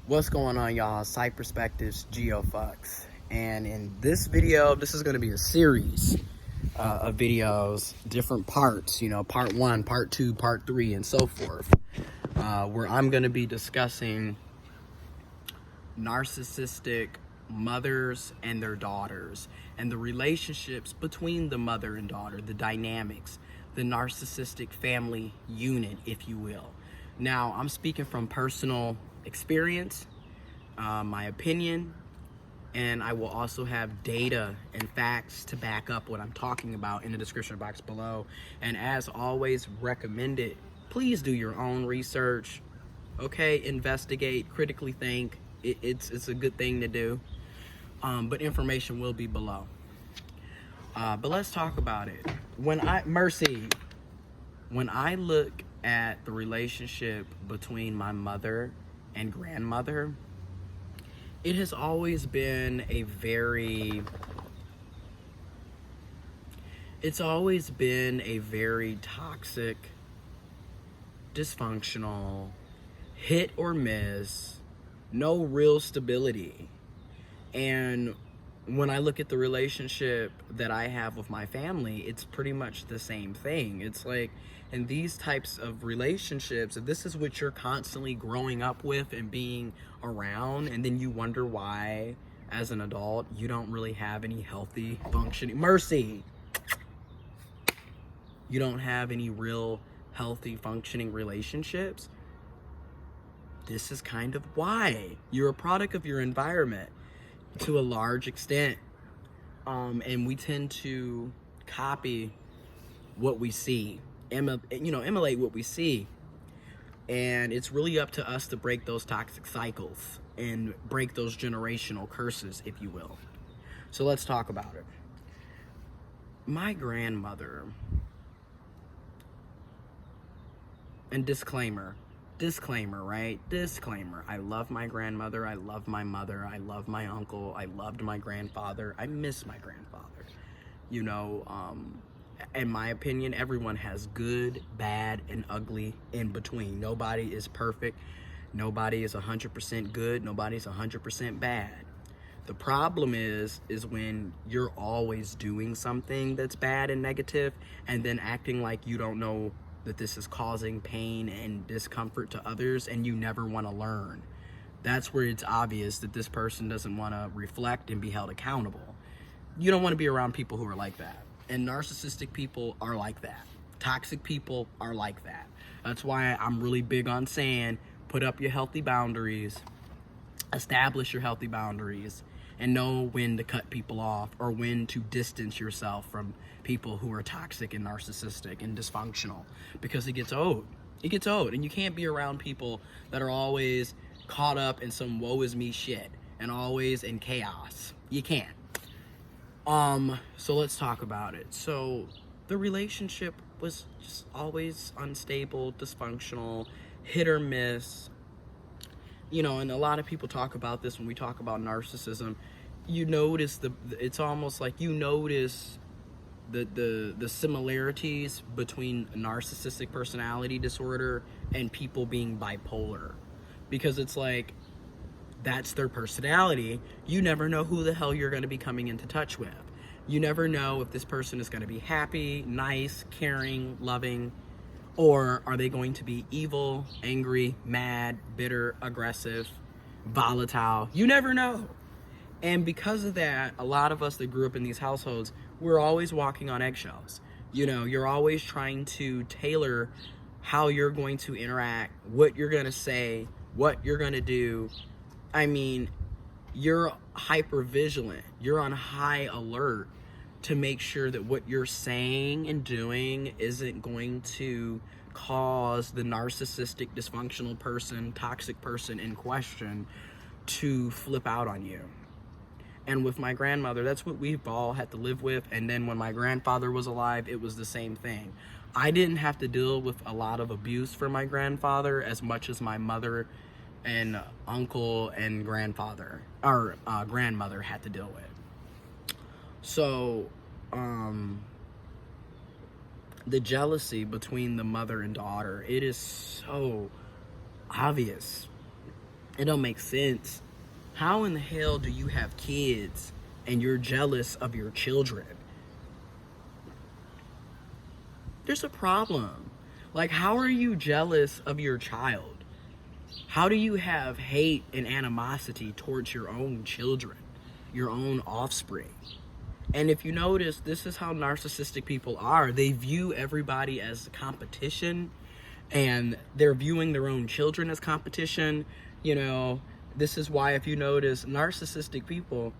What's going on, y'all? Site Perspectives, giofvcks. And in this video, this is going to be a series of videos, different parts, part 1, part 2, part 3, and so forth, where I'm going to be discussing narcissistic mothers and their daughters, and the relationships between the mother and daughter, the dynamics, the narcissistic family unit, if you will. Now, I'm speaking from personal experience, my opinion, and I will also have data and facts to back up what I'm talking about in the description box below. And as always, recommended, please do your own research, okay? Investigate, critically think. It's a good thing to do, but information will be below. But let's talk about it. When I look at the relationship between my mother and grandmother, it has always been a very toxic, dysfunctional, hit or miss, no real stability. And when I look at the relationship that I have with my family, it's pretty much the same thing. It's like, in these types of relationships, if this is what you're constantly growing up with and being around, and then you wonder why, as an adult, you don't really have any healthy functioning, you don't have any real healthy functioning relationships, this is kind of why. You're a product of your environment to a large extent, and we tend to copy what we see, emulate what we see, and it's really up to us to break those toxic cycles and break those generational curses, if you will. So let's talk about it. My grandmother, and disclaimer, right? Disclaimer. I love my grandmother. I love my mother. I love my uncle. I loved my grandfather. I miss my grandfather. In my opinion, everyone has good, bad, and ugly in between. Nobody is perfect. Nobody is 100% good. Nobody's 100% bad. The problem is when you're always doing something that's bad and negative, and then acting like you don't know that this is causing pain and discomfort to others, and you never want to learn. That's where it's obvious that this person doesn't want to reflect and be held accountable. You don't want to be around people who are like that. And narcissistic people are like that. Toxic people are like that. That's why I'm really big on saying, put up your healthy boundaries, establish your healthy boundaries, and know when to cut people off or when to distance yourself from people who are toxic and narcissistic and dysfunctional, because it gets old. It gets old, and you can't be around people that are always caught up in some woe is me shit and always in chaos. You can't. So let's talk about it. So the relationship was just always unstable, dysfunctional, hit or miss. And a lot of people talk about this when we talk about narcissism. You notice it's almost like you notice the similarities between narcissistic personality disorder and people being bipolar, because it's like, that's their personality. You never know who the hell you're going to be coming into touch with. You never know if this person is going to be happy, nice, caring, loving, or are they going to be evil, angry, mad, bitter, aggressive, volatile? You never know. And because of that, a lot of us that grew up in these households, we're always walking on eggshells. You're always trying to tailor how you're going to interact, what you're going to say, what you're going to do. I mean, you're hyper vigilant. You're on high alert to make sure that what you're saying and doing isn't going to cause the narcissistic, dysfunctional person, toxic person in question to flip out on you. And with my grandmother, that's what we've all had to live with. And then when my grandfather was alive, it was the same thing. I didn't have to deal with a lot of abuse from my grandfather as much as my mother and uncle and grandmother had to deal with. So, the jealousy between the mother and daughter, it is so obvious. It don't make sense. How in the hell do you have kids and you're jealous of your children? There's a problem. Like, how are you jealous of your child? How do you have hate and animosity towards your own children, your own offspring? And if you notice, this is how narcissistic people are. They view everybody as competition, and they're viewing their own children as competition. You know, this is why, if you notice, narcissistic people,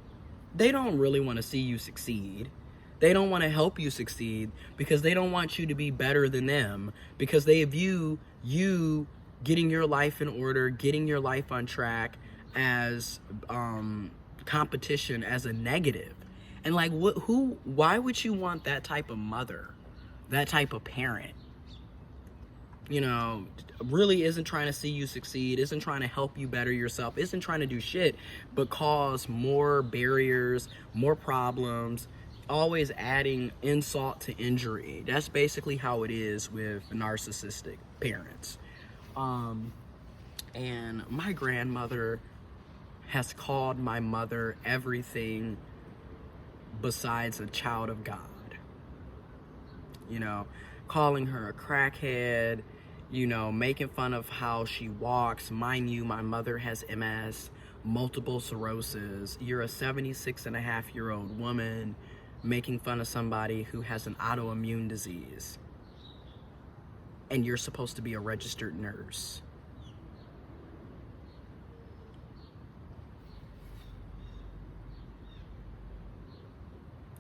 they don't really want to see you succeed. They don't want to help you succeed because they don't want you to be better than them, because they view you getting your life in order, getting your life on track as competition, as a negative. And like, why would you want that type of mother, that type of parent? You know, really isn't trying to see you succeed, isn't trying to help you better yourself, isn't trying to do shit but cause more barriers, more problems, always adding insult to injury. That's basically how it is with narcissistic parents. And my grandmother has called my mother everything besides a child of God. You know, calling her a crackhead, you know, making fun of how she walks. Mind you, my mother has MS, multiple sclerosis. You're a 76-and-a-half-year-old woman making fun of somebody who has an autoimmune disease. And you're supposed to be a registered nurse.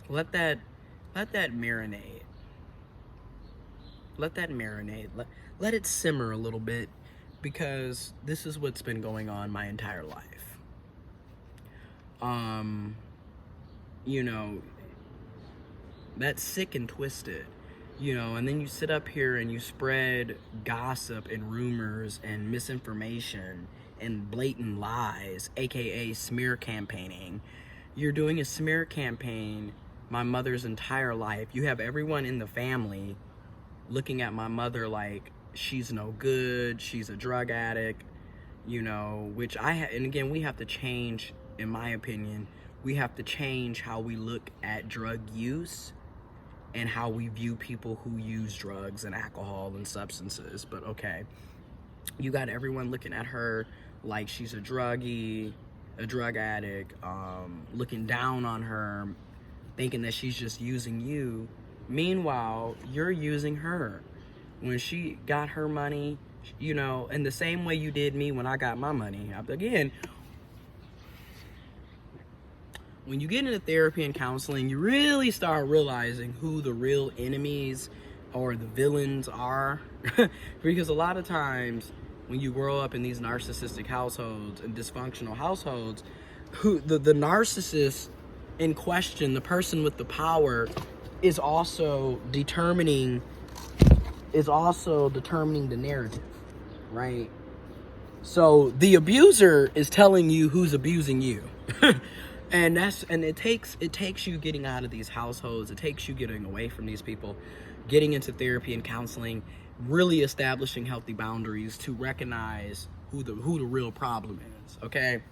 Let that marinate. Let that marinate. Let it simmer a little bit, because this is what's been going on my entire life. You know, that's sick and twisted, you know, and then you sit up here and you spread gossip and rumors and misinformation and blatant lies, aka smear campaigning. You're doing a smear campaign my mother's entire life. You have everyone in the family looking at my mother like she's no good, she's a drug addict, you know, which and again, we have to change, in my opinion, we have to change how we look at drug use and how we view people who use drugs and alcohol and substances. But okay, you got everyone looking at her like she's a druggie, a drug addict, looking down on her, thinking that she's just using you. Meanwhile, you're using her. When she got her money, you know, in the same way you did me when I got my money. Again, when you get into therapy and counseling, you really start realizing who the real enemies or the villains are. Because a lot of times when you grow up in these narcissistic households and dysfunctional households, who the narcissist in question, the person with the power, is also determining the narrative, right? So the abuser is telling you who's abusing you. And it takes you getting out of these households, it takes you getting away from these people, getting into therapy and counseling, really establishing healthy boundaries to recognize who the real problem is, okay?